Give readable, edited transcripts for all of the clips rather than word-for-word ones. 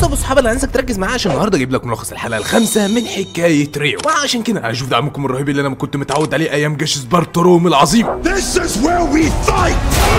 طب اصحاب انا عايزك تركز معايا عشان النهارده اجيب لك ملخص الحلقه الخامسه من حكايه ريو، وعشان كده هشوف دعمكم الرهيب اللي انا كنت متعود عليه ايام جيش سبارتا روم العظيم. This is where we fight.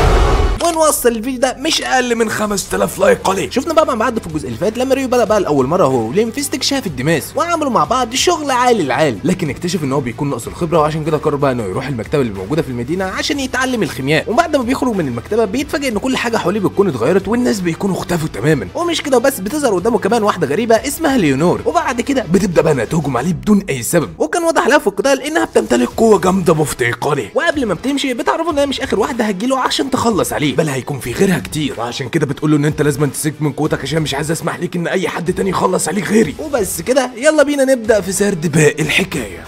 ونوصل الفيديو ده مش اقل من 5000 لايك عليه. شفنا بقى مع بعض في الجزء اللي فات لما ريو بدا بقى لاول مره هو ولين في استكشاف الدماس، وعملوا مع بعض شغل عالي العال، لكن اكتشف ان هو بيكون ناقص الخبره، وعشان كده قرر بقى انه يروح المكتبه اللي موجوده في المدينه عشان يتعلم الخيمياء. وبعد ما بيخرج من المكتبه بيتفاجئ ان كل حاجه حواليه بتكون اتغيرت والناس بيكونوا اختفوا تماما. ومش كده وبس، بتظهر قدامه كمان واحده غريبه اسمها ليونور، وبعد كده بتبدا بقى انها تهجم عليه بدون اي سبب، وكان واضح لها في القتال انها بتمتلك قوه جامده مفتقه ليه. وقبل ما بتمشي بتعرفوا انها مش اخر واحده هتجيله عشان تخلص عليه، بل هيكون في غيرها كتير، وعشان كده بتقول له ان انت لازم تسيب من قوتك عشان مش عايز اسمح ليك ان اي حد تاني يخلص عليك غيري. وبس كده يلا بينا نبدا في سرد باقي الحكايه.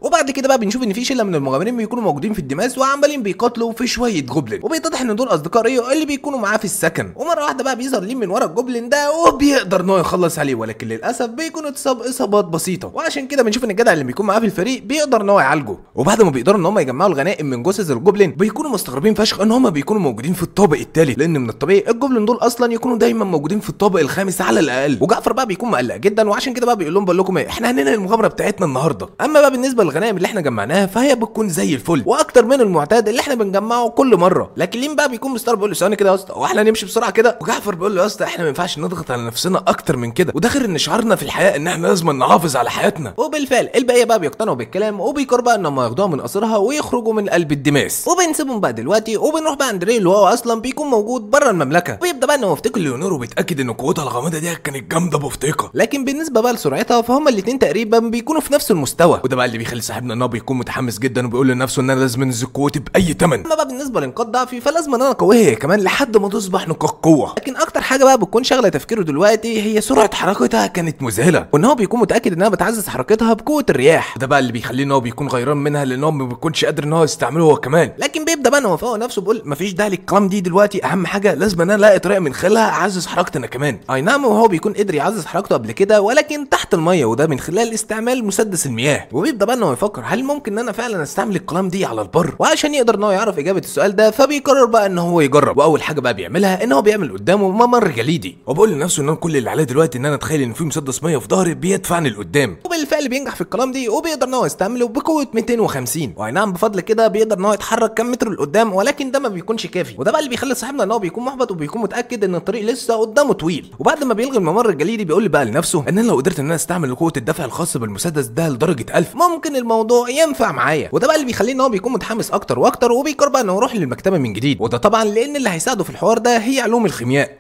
وبعد كده بقى بنشوف ان في شله من المغامرين بيكونوا موجودين في الدماس وعمالين بيقاتلوا في شويه جوبلين، وبيتضح ان دول اصدقاء ريو اللي بيكونوا معاه في السكن. ومره واحده بقى بيظهر لين من ورا الجوبلين ده وبيقدر ان هو يخلص عليه، ولكن للاسف بيكون اتصاب اصابات بسيطه، وعشان كده بنشوف ان الجدع اللي بيكون معاه في الفريق بيقدر ان هو يعالجه. وبعد ما بيقدروا ان هم يجمعوا الغنائم من جثث الجوبلين بيكونوا مستغربين فشخ ان هم بيكونوا موجودين في الطابق الثالث، لان من الطبيعي الجوبلين دول اصلا يكونوا دايما موجودين في الطابق الخامس على الاقل. وجعفر بقى بيكون مقلق جدا، وعشان كده بقى بيقول لهم بقول لكم ايه، احنا هننهي المغامره بتاعتنا النهارده. اما بقى بالنسبه للغنائم اللي احنا جمعناها فهي بتكون زي الفل واكتر من المعتاد اللي احنا بنجمعه كل مره. لكن لين بقى بيكون مستغرب بيقول له ثواني كده يا اسطى، هو احنا نمشي بسرعه كده؟ وجعفر بيقول له يا اسطى احنا ما ينفعش نضغط على نفسنا اكتر من كده، وده غير ان شعارنا في الحياه ان احنا لازم نحافظ على حياتنا. وبالفعل الباقيه بقى بيقتنعوا بالكلام، وبيقرروا بقى انهم ياخدوها من قصرها ويخرجوا من قلب الدماس. وبنسيبهم بقى دلوقتي وبنروح بقى عند ريو اللي هو اصلا بيكون موجود بره المملكه، ويبدا بقى انه يفتكر ليونور وبيتاكد ان قوتها الغامضه دي كانت جامده بفتيقه، لكن بالنسبه بقى لسرعتها فهم الاثنين تقريبا بيكونوا في نفس المستوى. وده بقى اللي بيخلي صاحبنا ان هو بيكون متحمس جدا وبيقول لنفسه ان انا لازم انزل قوتي باي ثمن. اما بقى بالنسبه لنقاط ضعفي فلازم ان انا اقويها هي كمان لحد ما تصبح نقاط قوه، لكن اكتر حاجه بقى بتكون شاغله تفكيره دلوقتي هي سرعه حركتها كانت مذهله، وان هو بيكون متاكد انها بتعزز حركتها بقوه الرياح. ده بقى اللي بيخليه ان هو بيكون غيران منها لان هو ما بيكونش قادر ان هو يستعمله هو كمان. لكن بيبدا بقى ان هو فوق نفسه بيقول مفيش داعي للكلام دي دلوقتي، اهم حاجه لازم ان انا الاقي طريقه من خلالها اعزز حركتي انا كمان. اي نعم وهو بيكون قدر يعزز حركته قبل كده ولكن تحت الميه، وده من خلال استعمال مسدس المياه. وبيبدا بقى ان هو يفكر هل ممكن ان انا فعلا استعمل الكلام دي على البر، وعشان يقدر ان هو يعرف اجابه السؤال ده فبيقرر بقى ان هو يجرب. واول حاجه بقى بيعملها ان هو بيعمل قدامه ممر جليدي، وبقول لنفسه ان انا كل اللي عليه دلوقتي ان انا اتخيل ان في مسدس ميه في ظهري بيدفعني لقدام. وبالفعل بينجح في الكلام دي وبيقدر ان هو يستعمله بقوه 250، واي نعم بفضل كده بيقدر ان هو يتحرك كام متر لقدام، ولكن ده ما بيكونش كافي. وده بقى اللي بيخلي صاحبنا ان هو بيكون محبط وبيكون متاكد ان الطريق لسه قدامه طويل. وبعد ما بيلغي الممر الجليدي بيقول بقى لنفسه ان انا لو قدرت ان انا استعمل قوه الدفع الخاصه بالمسدس ده لدرجه 1000 ممكن الموضوع ينفع معايا. وده بقى اللي بيخليه ان هو بيكون متحمس اكتر واكتر، وبيقرر بقى انه يروح للمكتبه من جديد، وده طبعا لان اللي هيساعده في الحوار ده هي علوم الخيمياء.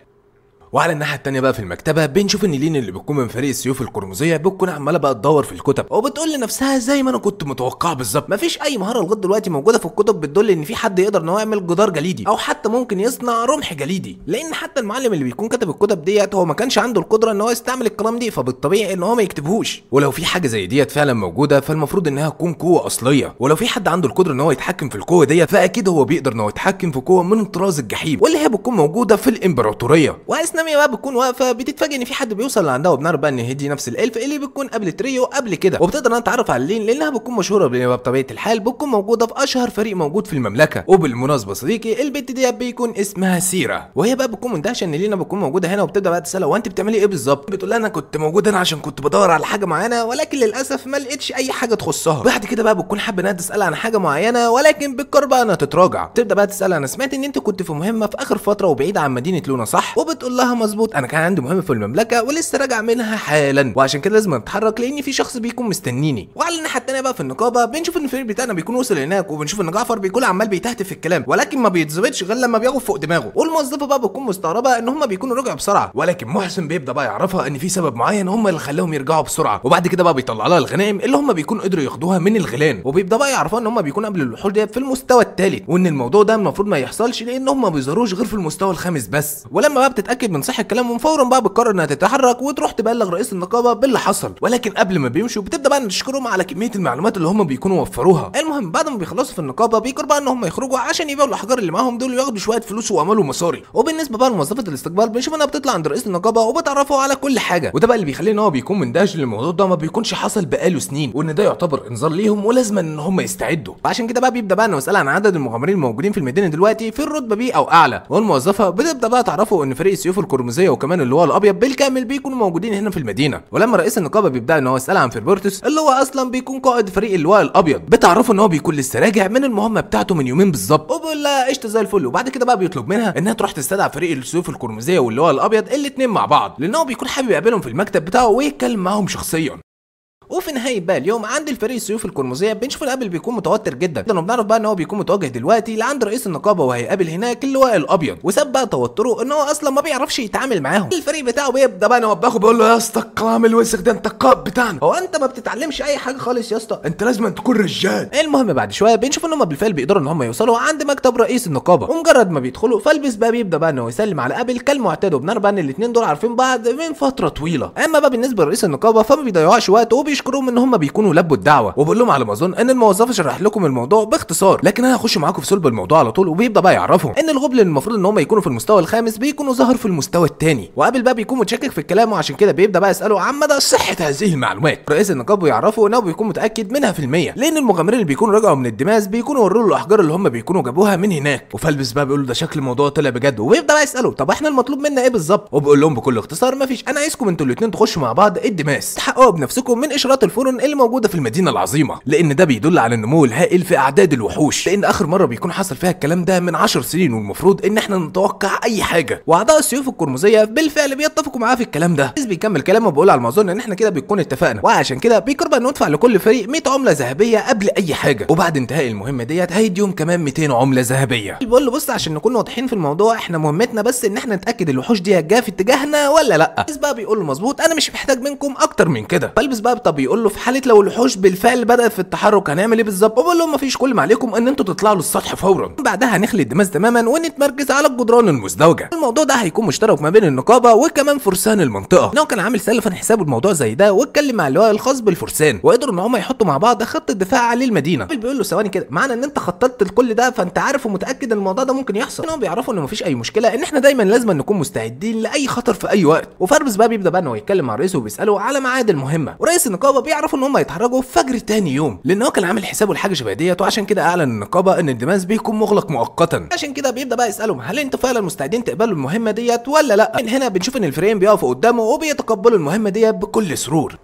وعلى الناحيه الثانيه بقى في المكتبه بنشوف ان لين اللي بتكون من فريق السيوف القرمزيه بتكون عماله بقى تدور في الكتب، وبتقول لنفسها زي ما انا كنت متوقع بالظبط، مفيش اي مهاره لغايه دلوقتي موجوده في الكتب بتدل ان في حد يقدر ان هو يعمل جدار جليدي او حتى ممكن يصنع رمح جليدي، لان حتى المعلم اللي بيكون كتب الكتب ديت هو ما كانش عنده القدره ان هو يستعمل الكلام دي، فبالطبيعي ان هو ما يكتبهوش. ولو في حاجه زي ديت فعلا موجوده فالمفروض انها تكون قوه اصليه، ولو في حد عنده القدره ان هو يتحكم في القوه ديت فاكيد هو بيقدر ان هو يتحكم في قوه من طراز الجحيم واللي هي بتكون موجوده في الامبراطوريه. واسناميه بقى بتكون واقفه فبتتفاجئ ان في حد بيوصل لعندها، وبنعرف بقى ان هي دي نفس الالف اللي بتكون قبل تريو قبل كده، وبتقدر انها تعرف على لين لانها بتكون مشهوره بطبيعه الحال بتكون موجوده في اشهر فريق موجود في المملكه. وبالمناسبه صديقي البت دي بيكون اسمها سيرا، وهي بقى بتكون مندهشه ان لينا بتكون موجوده هنا، وبتبدا بقى تسالها هو انت بتعملي ايه بالظبط؟ بتقول لها انا كنت موجود هنا عشان كنت بدور على حاجه معينه ولكن للاسف ما لقيتش اي حاجه تخصها. بعد كده بقى بتكون حابه انها تسالها عن حاجه معينه ولكن بتقرر بقى انها تتراجع. تبدا بقى تسالها انا سمعت ان انت كنت في مهمه في اخر فتره وبعيد عن مدينه لونا صح؟ وبتقول لها مظبوط انا كان عندي مهمه في المملكه ولسه راجع منها حالا، وعشان كده لازم اتحرك لان في شخص بيكون مستنيني. وعلى الناحيه الثانيه بقى في النقابه بنشوف ان الفريق بتاعنا بيكون وصل هناك، وبنشوف ان جعفر بيكون عمال بيتهته في الكلام ولكن ما بيتظبطش غير لما بياخد فوق دماغه. والموظفه بقى بتكون مستغربه ان هم بيكونوا رجعوا بسرعه، ولكن محسن بيبدا بقى يعرفها ان في سبب معين هم اللي خلاهم يرجعوا بسرعه. وبعد كده بقى بيطلع لها الغنائم اللي هم بيكونوا قدروا ياخدوها من الغيلان، وبيبدا بقى يعرفوا ان هم بيكونوا قبل الوحول ديت في المستوى الثالث، وان الموضوع ده المفروض ما يحصلش لان هم ما بيظهروش غير في المستوى الخامس بس. ولما بقى بتتاكد من صحه الكلام فورا بقى بتقرر انها تتحرك وتروح تبلغ رئيس النقابه باللي حصل، ولكن قبل ما بيمشوا بتبدا بقى نشكرهم على كميه المعلومات اللي هم بيكونوا وفروها. المهم بعد ما بيخلصوا في النقابه بيقرروا بقى ان هم يخرجوا عشان يبيعوا الاحجار اللي معاهم دول وياخدوا شويه فلوس واموال ومصاري. وبالنسبه بقى لموظفه الاستقبال بنشوف انها بتطلع عند رئيس النقابه وبتعرفه على كل حاجه، وده بقى اللي بيخليه ان هو بيكون مندهش ان الموضوع ده ما بيكونش حصل بقاله سنين، وان ده يعتبر انذار ليهم ولازم ان هم يستعدوا. وعشان كده بقى بيبدا بقى انه يسال عن عدد المغامرين الموجودين في المدينه دلوقتي في الرتبه بي او اعلى، والموظفه بتبدا بقى تعرفه ان فريق السيوف القرمزيه وكمان اللي هو الابيض بالكامل بيكونوا موجودين هنا في المدينه. ولما رئيس النقابه بيبدا ان هو يسال عن فيربورتوس اللي هو اصلا بيكون قائد فريق اللواء الابيض، بتعرفوا ان هو بيكون لسه راجع من المهمه بتاعته من يومين بالظبط، وبيقول لها قشطه زي الفل. وبعد كده بقى بيطلب منها انها تروح تستدعي فريق السيوف القرمزيه واللواء الابيض الاثنين مع بعض، لان هو بيكون حابب يقابلهم في المكتب بتاعه ويتكلم معاهم شخصيا. وفي نهايه بقى اليوم عند الفريق السيوف القرمزيه بنشوف القابل بيكون متوتر جدا، وبنعرف بقى ان هو بيكون متوجه دلوقتي لعند رئيس النقابه وهيقابل هناك اللواء الابيض، وساب بقى توتره ان هو اصلا ما بيعرفش يتعامل معاهم. الفريق بتاعه بيبدا بقى يوبخه بيقول له يا اسطى الكلام الوسخ ده انت القائد بتاعنا، هو انت ما بتتعلمش اي حاجه خالص يا اسطى، انت لازم تكون رجال. المهم بعد شويه بنشوف ان هم بالفعل بيقدروا ان هم يوصلوا عند مكتب رئيس النقابه، ومجرد ما بيدخلوا فالبس بقى بيبدا بقى انه يسلم على قابل كالمعتاد، وبنعرف بقى ان الاثنين دول عارفين بعض من فتره طويله. اما بقى بالنسبه لرئيس النقابه فما بيضيعوش وقت وبيشكرهم ان هم بيكونوا لبوا الدعوه، وبقول لهم على ما اظن ان الموظف شرح لكم الموضوع باختصار، لكن انا هخش معاكم في صلب الموضوع على طول. وبيبدا بقى يعرفهم ان الغبل المفروض ان هم يكونوا في المستوى الخامس بيكونوا ظهر في المستوى الثاني، وقابل بقى بيكون متشكك في الكلام، وعشان كده بيبدا بقى يساله عن مدى صحه هذه المعلومات. رئيس النقابه يعرفوا انه بيكون متاكد منها في المية، لان المغامرين اللي بيكونوا رجعوا من الدماس بيكونوا وروا له الاحجار اللي هم بيكونوا جابوها من هناك. وفالبس بقى بيقول له ده شكل الموضوع طلع بجد، وبيبدا بقى يساله طب احنا المطلوب منا ايه بالظبط، وبيقول لهم بكل اختصار مفيش، انا عايزكم انتوا الاثنين تخشوا مع بعض الدماس تحققوا بنفسكم من اشارات الفرن اللي موجوده في المدينه العظيمه، لان ده بيدل على النمو الهائل في اعداد الوحوش، لان اخر مره بيكون حصل فيها الكلام ده من 10 سنين، والمفروض ان احنا نتوقع اي حاجه. واعضاء السيوف القرمزيه بالفعل بيتفقوا معاه في الكلام ده. بيكمل كلامه وبيقول على ما اظن ان احنا كده بنكون اتفقنا، وعشان كده بيقرر ان ندفع لكل فريق 100 عمله ذهبيه قبل اي حاجه، وبعد انتهاء المهمه ديت هيديهم كمان 200 عمله ذهبيه. بيقول له بص عشان نكون واضحين في الموضوع، احنا مهمتنا بس ان احنا نتاكد الوحوش دي جايه في اتجاهنا ولا لا. بس بقى بيقول له مظبوط، انا مش محتاج منكم اكتر من كده. فالبس بقى طب بيقول له في حاله لو الوحوش بالفعل بدات في التحرك هنعمل ايه بالظبط، وبقول لهم مفيش، كل ما عليكم ان انتوا تطلعوا للسطح فورا، بعدها هنخلي الدماس تماما ونتمركز على الجدران المزدوجه. الموضوع ده هيكون مشترك ما بين النقابه وكمان فرسان المنطقه، انه كان عامل سلفا حسابه الموضوع زي ده، واتكلم مع اللواء الخاص بالفرسان وقدروا ان هم يحطوا مع بعض خطه دفاع للمدينه. بيقول له ثواني كده، معنى ان انت خططت لكل ده فانت عارف ومتاكد ان الموضوع ده ممكن يحصل، انهم بيعرفوا ان مفيش اي مشكله، ان احنا دايما لازم نكون مستعدين لاي خطر في اي وقت. وفاربس بقى بيبدا بقى انه يتكلم مع رئيسه وبيساله على ميعاد المهمه، ورئيس النقابه بيعرفوا ان هم يتحركوا في فجر تاني يوم، لان هو كان عامل حسابه لحاجه شبه ديت، وعشان كده اعلن النقابه ان الدماس بيكون مغلق مؤقتا. عشان كده بيبدا بقى يسالهم هل انتوا فعلا مستعدين تقبلوا المهمه ديت ولا لا. من هنا بنشوف ان الفريقين بيقفوا قدامه وبيتقبلوا المهمه ديت بكل سرور.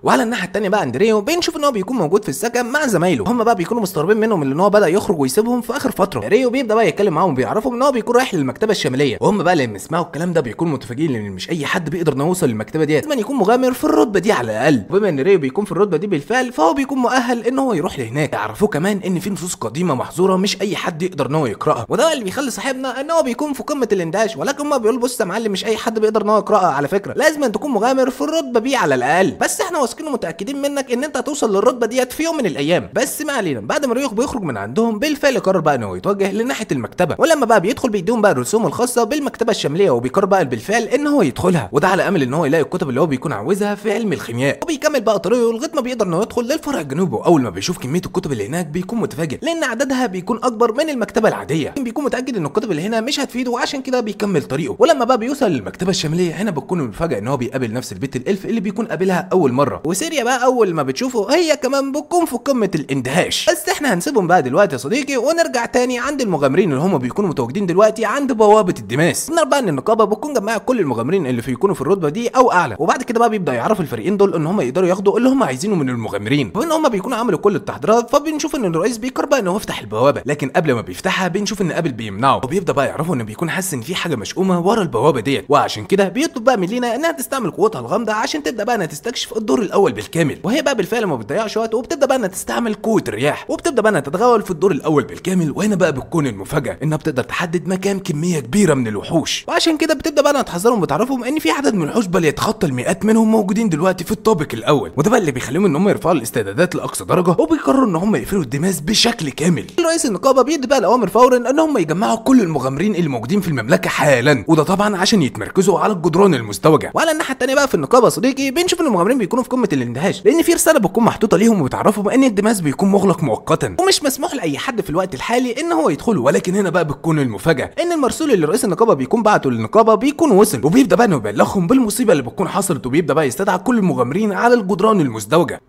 وعلى الناحيه الثانيه بقى عند ريو بنشوف ان هو بيكون موجود في السكن مع زمايله، هم بقى بيكونوا مستغربين منه من ان هو بدا يخرج ويسيبهم في اخر فتره. ريو بيبدا بقى يتكلم معاهم وبيعرفهم ان هو بيكون رايح للمكتبه الشماليه، وهم بقى لما يسمعوا الكلام ده بيكونوا متفاجئين لان مش اي حد بيقدر يوصل للمكتبه ديت، لازم يكون مغامر في الرتبه دي على الاقل. وبما ان ريو بيكون في الرتبه دي بالفعل فهو بيكون مؤهل ان هو يروح لهناك. يعرفوه كمان ان في نصوص قديمه محظوره مش اي حد يقدر ان هو يقراها، وده اللي بيخلي صاحبنا ان هو بيكون في قمه الاندهاش، ولكن ما بيقول بص يا معلم مش اي حد بيقدر ان هو يقراها على فكره، لازم أن تكون مغامر في الرتبه دي على الاقل، بس احنا واثقين ومتاكدين منك ان انت هتوصل للرتبه ديت في يوم من الايام. بس ما علينا. بعد ما ريو بيخرج من عندهم بالفعل قرر بقى انه يتوجه لناحيه المكتبه، ولما بقى بيدخل بيديهم بقى الرسوم الخاصه بالمكتبه الشماليه، وبيقرر بقى بالفعل ان هو يدخلها، وده على امل ان هو يلاقي الكتب اللي هو بيكون عاوزها في علم الخيمياء. وبيكمل بقى طريقه لغايه ما بيقدر انه يدخل للفرع الجنوبي، واول ما بيشوف كميه الكتب اللي هناك بيكون متفاجئ لان عددها بيكون اكبر من المكتبه العاديه، بيكون متاكد ان الكتب اللي هنا مش هتفيده، وعشان كده بيكمل طريقه. ولما بقى بيوصل للمكتبه الشماليه هنا بتكون مفاجاه ان هو بيقابل نفس البت الالف اللي بيكون قابلها اول مره، وسيريا بقى اول ما بتشوفه هي كمان بتكون في قمه الاندهاش. بس احنا هنسيبهم بقى دلوقتي يا صديقي ونرجع تاني عند المغامرين اللي هم بيكونوا متواجدين دلوقتي عند بوابه الدماس. نرى بقى ان النقابه بتكون جمعت كل المغامرين اللي يكونوا في الرتبه دي او اعلى، وبعد كده بقى بيبدا يعرف الفريقين دول ان هم يقدروا ياخدوا اللي هم عايزينه من المغامرين، وان هم بيكونوا عملوا كل التحضيرات. فبنشوف ان الرئيس بيقرر بقى انه يفتح البوابه، لكن قبل ما بيفتحها بنشوف ان قابل بيمنعه، وبيبدا بقى يعرفوا ان بيكون حاسس ان في حاجه مشؤومه ورا البوابه ديت، وعشان كده بيطلب بقى من لينا انها تستعمل قوتها الغامضه عشان تبدا بقى انها تستكشف الدور الاول بالكامل. وهي بقى بالفعل ما بتضيعش وقت وبتبدا بقى انها تستعمل قوه الرياح، وبتبدا بقى انها تتغول في الدور الاول بالكامل. وهنا بقى بتكون المفاجاه انها بتقدر تحدد مكان كميه كبيره من الوحوش، وعشان كده بتبدا بقى انها تحذرهم وتعرفهم ان في عدد من الوحوش بل يتخطى المئات منهم موجودين دلوقتي في الطابق الاول، وده بقى اللي بيخليهم ان هم يرفعوا الاستعدادات لاقصى درجه، وبيقرروا ان هم يقفلوا الدماس بشكل كامل. رئيس النقابه بيدي بقى الاوامر فورا ان هم يجمعوا كل المغامرين اللي موجودين في المملكه حالا، وده طبعا عشان يتمركزوا على الجدران المزدوجه. وعلى الناحيه الثانيه بقى في النقابه صديقي بنشوف ان المغامرين بيكونوا في قمه الاندهاش، لان في رساله بتكون محطوطه ليهم وبتعرفهم ان الدماس بيكون مغلق مؤقتا ومش مسموح لاي حد في الوقت الحالي ان هو يدخله. ولكن هنا بقى بتكون المفاجاه ان المرسول اللي رئيس النقابه بيكون بعته للنقابه بيكون وصل، وبيبدا بقى انه يبلغهم بالمصيبه اللي بتكون حصلت، وبيبدا بقى يستدعى كل المغامرين على الجدران المزدوجه.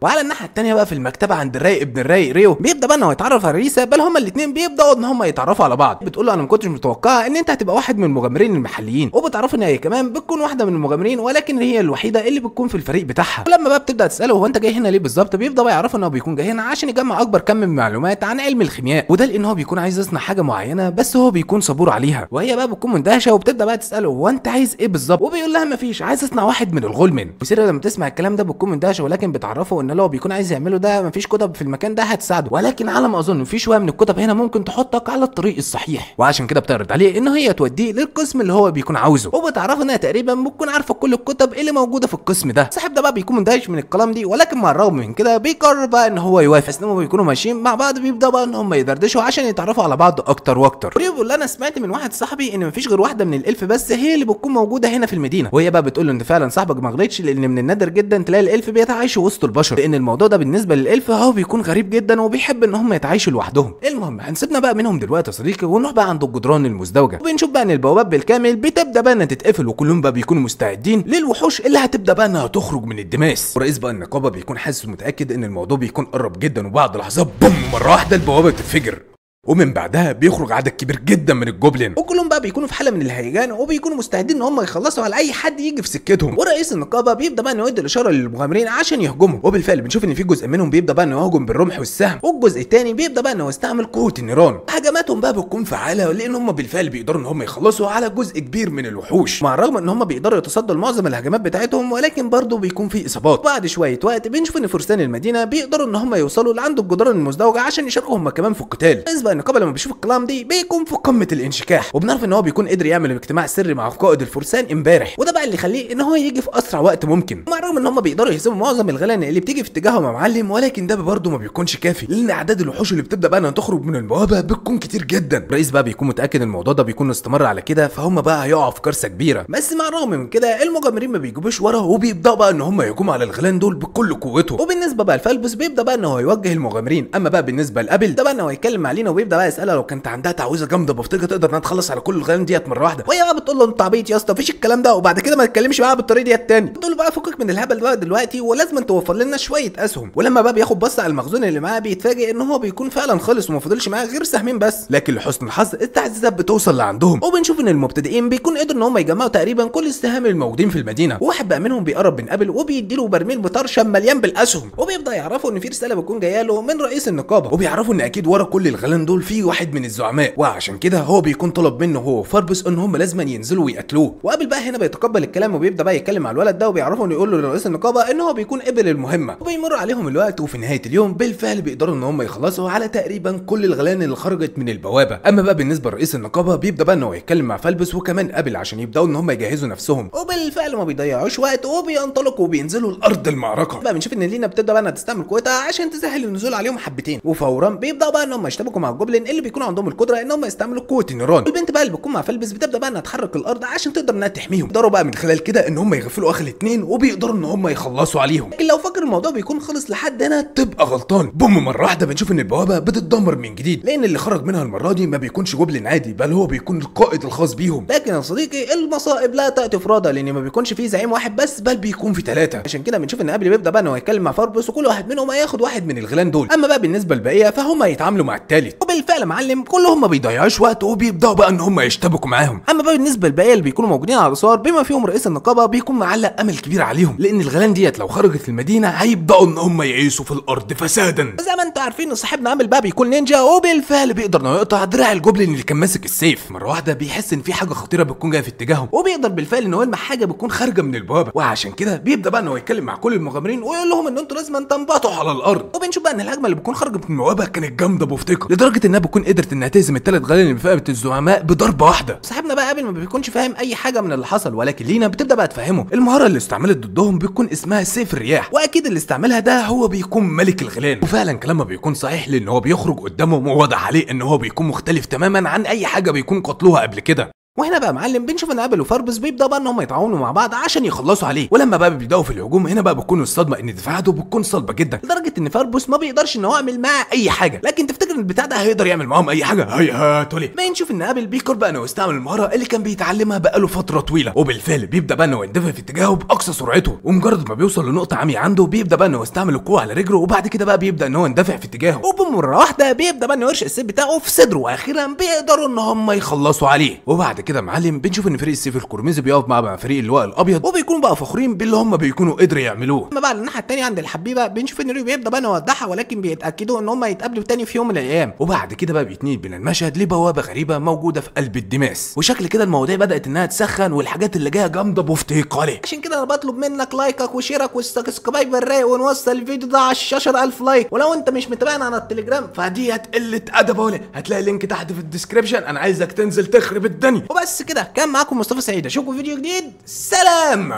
وعلى الناحيه الثانيه بقى في المكتبه عند الرايق ابن الرايق ريو بيبدا بقى انه يتعرف على ريسا، بل هما الاثنين بيبداوا ان هما يتعرفوا على بعض. بتقول له انا ما كنتش متوقعه ان انت هتبقى واحد من المغامرين المحليين، وبتعرف ان هي كمان بتكون واحده من المغامرين ولكن هي الوحيده اللي بتكون في الفريق بتاعها. ولما بقى بتبدا تساله هو انت جاي هنا ليه بالظبط، بيبدا بقى يعرف ان هو بيكون جاي هنا عشان يجمع اكبر كم من معلومات عن علم الخيمياء، وده لان هو بيكون عايز يصنع حاجه معينه بس هو بيكون صبور عليها. وهي بقى بتكون مندهشه وبتبدا بقى تساله هو انت عايز ايه بالظبط، وبيقول لها مفيش، عايز اصنع واحد من الغولمن. وسيرة لما تسمع الكلام ده بتكون مندهشه، ولكن بتعرفه ان لو بيكون عايز يعمله ده مفيش كتب في المكان ده هتساعده، ولكن على ما اظن في شويه من الكتب هنا ممكن تحطك على الطريق الصحيح. وعشان كده بتعرض عليه ان هي توديه للقسم اللي هو بيكون عاوزه، وبتعرف انها تقريبا بتكون عارفه كل الكتب اللي موجوده في القسم ده. صاحب ده بقى بيكون مندهش من الكلام دي، ولكن مع الرغم من كده بيقرر بقى ان هو يوافق. بس لما بيكونوا ماشيين مع بعض بيبدا بقى ان هم يدردشوا عشان يتعرفوا على بعض اكتر واكتر. بيقول انا سمعت من واحد صاحبي ان مفيش غير واحده من الالف بس هي اللي بتكون موجوده هنا في المدينه، وهي بقى بتقول له ان فعلا صاحبك ما غلطش، لان من النادر جدا تلاقي الالف بيتعايشوا وسط البشر، لان الموضوع ده بالنسبه للالف هو بيكون غريب جدا وبيحب ان هم يتعايشوا لوحدهم. المهم هنسيبنا بقى منهم دلوقتي يا صديقي ونروح بقى عند الجدران المزدوجه، وبنشوف بقى ان البوابات بالكامل بتبدا بقى انها تتقفل، وكلهم بقى بيكونوا مستعدين للوحوش اللي هتبدا بقى انها تخرج من الدماس. ورئيس بقى النقابه بيكون حاسس ومتاكد ان الموضوع بيكون قرب جدا، وبعد لحظات بوم مره واحده البوابه بتنفجر، ومن بعدها بيخرج عدد كبير جدا من الجوبلين، وكلهم بقى بيكونوا في حاله من الهيجان وبيكونوا مستعدين ان هم يخلصوا على اي حد يجي في سكتهم. ورئيس النقابه بيبدا بقى انه يدي الاشاره للمغامرين عشان يهجموا، وبالفعل بنشوف ان في جزء منهم بيبدا بقى انه يهجم بالرمح والسهم، والجزء الثاني بيبدا بقى انه يستعمل قوه النيران. هجماتهم بقى بتكون فعاله لان هم بالفعل بيقدروا ان هم يخلصوا على جزء كبير من الوحوش، مع الرغم ان هم بيقدروا يتصدوا لمعظم الهجمات بتاعتهم، ولكن برضه بيكون في اصابات. بعد شويه وقت بنشوف ان فرسان المدينه بيقدروا ان هم يوصلوا لعند الجدران المزدوجه عشان يشاركوا هم كمان في القتال. بالنسبه للنقابه لما بيشوف دي بيكون في قمه الانشكاح، وبنعرف ان هو بيكون قدر يعمل اجتماع سري مع قائد الفرسان امبارح، وده بقى اللي يخليه ان هو يجي في اسرع وقت ممكن. مع الرغم ان هم بيقدروا يهزموا معظم الغلان اللي بتيجي في اتجاههم يا معلم، ولكن ده برضه ما بيكونش كافي، لان اعداد الوحوش اللي بتبدا بقى انها تخرج من البوابه بتكون كتير جدا. الرئيس بقى بيكون متاكد ان الموضوع ده بيكون استمر على كده فهم بقى هيقعوا في كارثه كبيره. بس مع الرغم من كده المغامرين ما بيجيبوش ورا، وبيبداوا بقى ان هم يهجموا على الغلان دول بكل قوتهم. وبالنسبه بقى لفالبوس بيبدا بقى ان هو يوجه المغامرين، اما بقى بالنسبه لابل ده بقى ان هو يتكلم مع لينا، وبيبدا بقى يسالها لو كانت عندها تعويذه جامده بفتكر تقدر انها تخلص على كل الغلان ديت مره واحده، وهي بقى بتقول له انت عبيط يا اسطى مفيش الكلام ده، وبعد كده ما تتكلمش معاها بالطريقه ديت تاني. بتقول له بقى فكك من الهبل بقى دلوقتي ولازم توفر لنا شويه اسهم. ولما بقى بياخد بص على المخزون اللي معاه بيتفاجئ ان هو بيكون فعلا خلص وما فضلش معاه غير سهمين بس، لكن لحسن الحظ التعزيزات بتوصل لعندهم، وبنشوف ان المبتدئين بيكون قدروا ان هم يجمعوا تقريبا كل السهام الموجودين في المدينه، وواحد بقى منهم بيقرب من ابل وبيديله برميل بطرشم مليان بالاسهم، وبيبدا يعرفوا ان في رساله بتكون جايه له من رئيس النقابه، وبيعرفوا ان اكيد ورا كل الغلان دول في واحد من الزعماء، وعشان كده هو بيكون طلب منه هو وفاربس ان هم لازم ينزلوا ويقتلوه. وقابل بقى هنا بيتقبل الكلام وبيبدا بقى يتكلم مع الولد ده، وبيعرفوا انه يقول له لرئيس النقابه ان هو بيكون قبل المهمه. وبيمر عليهم الوقت، وفي نهايه اليوم بالفعل بيقدروا ان هم يخلصوا على تقريبا كل الغلان اللي خرجت من البوابه. اما بقى بالنسبه لرئيس النقابه بيبدا بقى انه يتكلم مع فالبس وكمان قابل عشان يبداوا ان هم يجهزوا نفسهم، وبالفعل ما بيضيعوش وقت وبينطلقوا وبينزلوا لارض المعركه. بقى بنشوف ان لينا بتبدا بقى انها تستعمل قوتها عشان تسهل النزول عليهم حبتين، وفورا بيبداوا بقى ان هم يشتبكوا مع الجوبلين اللي بيكون عندهم القدره ان هم يستعملوا قوه النيران. البنت بقى اللي بتكون مع فالبس بتبدا بقى انها تحرك الارض عشان تقدر انها تحميهم، يقدروا بقى من خلال كده ان هم يغفلوا اخر الاثنين وبيقدروا ان هم يخلصوا عليهم. لكن لو فاكر الموضوع بيكون خلص لحد هنا تبقى غلطان. بوم مره واحده بنشوف ان البوابه بتتدمر من جديد، لان اللي خرج منها المره دي ما بيكونش جوبلين عادي، بل هو بيكون القائد الخاص بيهم. لكن يا صديقي المصائب لا تاتي فرادى، لان ما بيكونش فيه زعيم واحد بس بل بيكون في 3. عشان كده بنشوف ان قبل بيبدا بقى انه يتكلم مع فاربس، وكل واحد منهم هياخد واحد من الغلان دول، اما بقى بالنسبه للبقيه فهم هيتعاملوا مع الثالث. وبالفعل يا معلم كلهم ما بيضيعوش وقت وبيبداوا بقى ان هم يشتبكوا معاهم. اما بقى بالنسبه للبقيه اللي بيكونوا موجودين على الاسوار بما فيهم رئيس النقابه بيكون معلق امل كبير عليهم، لان الغلان ديت لو خرجت المدينه هيبداوا ان هم يعيشوا في الارض فسادا. زي ما انتوا عارفين ان صاحبنا امل بقى بيكون نينجا، وبالفعل بيقدر انه يقطع دراع الجوبلين اللي كان ماسك السيف. مره واحده بيحس ان في حاجه خطيره بتكون جايه في اتجاههم، وبيقدر بالفعل ان هو يلمح حاجه بتكون خارجه من البوابه، وعشان كده بيبدا بقى انه يتكلم مع كل المغامرين ويقول لهم ان انتوا لازم تنبطوا على الارض. وبنشوف بقى ان الهجمه اللي بتكون خارجه من البوابه كانت جامده بفتكر، لدرجه انها بتكون قدرت انها تهزم الثلاث غلان اللي في فئه الزعماء بضربه واحده. صاحبنا بقى قبل ما بيكونش فاهم اي حاجه من اللي حصل، ولكن لينا بتبدا بقى تفهمه المهاره اللي استعملت ضدهم بتكون اسمها سيف الرياح، واكيد اللي استعملها ده هو بيكون ملك الغلان. وفعلا كلامه بيكون صحيح، لان هو بيخرج قدامهم وواضح عليه ان هو بيكون مختلف تماما عن اي حاجه بيكون قتلوها قبل كده. وهنا بقى معلم بنشوف ان ابل وفاربس بيبداوا بقى ان هم يتعاونوا مع بعض عشان يخلصوا عليه، ولما بقى بيبداوا في الهجوم هنا بقى بتكون الصدمه ان دفاعاته بتكون صلبه جدا لدرجه ان فاربس ما بيقدرش ان هو يعمل معاه اي حاجه. لكن تفتكر ان البتاع ده هيقدر يعمل معاهم اي حاجه؟ هيهاتوا ليه. بنشوف ان ابل بيقرر بقى انه يستعمل المهاره اللي كان بيتعلمها بقاله فتره طويله، وبالفعل بيبدا بقى انه يندفع في اتجاهه باقصى سرعته، ومجرد ما بيوصل لنقطه عمياء عنده بيبدا بقى انه يستعمل القوه على رجله، وبعد كده بقى بيبدا ان هو يندفع في اتجاهه، وبمره واحده بيبدا بقى انه يرشق السيف بتاعه في صدره، واخيرا بيقدروا ان هم يخلصوا عليه. وبعد كده معلم بنشوف ان فريق السيف القرمزي بيقف مع فريق اللواء الابيض، وبيكونوا بقى فخورين باللي هم بيكونوا قدروا يعملوه. اما بقى الناحيه الثانيه عند الحبيبه بنشوف ان ريو بيبدا بقى انه يوضحها، ولكن بيتاكدوا ان هم يتقابلوا تاني في يوم من الايام. وبعد كده بقى بيتنقل بين المشهد لبوابه غريبه موجوده في قلب الدماس، وشكل كده المواضيع بدات انها تسخن والحاجات اللي جايه جامده بفتيق عليه. عشان كده انا بطلب منك لايكك وشيرك والسبسكرايب الرايق، ونوصل الفيديو ده على 10000 لايك. ولو انت مش متابعنا على التليجرام فدي قله ادب اهو، هتلاقي اللينك تحت في الديسكربشن. انا عايزك تنزل تخرب الدنيا. وبس كده، كان معاكم مصطفى سعيد، اشوفكم في فيديو جديد. سلام.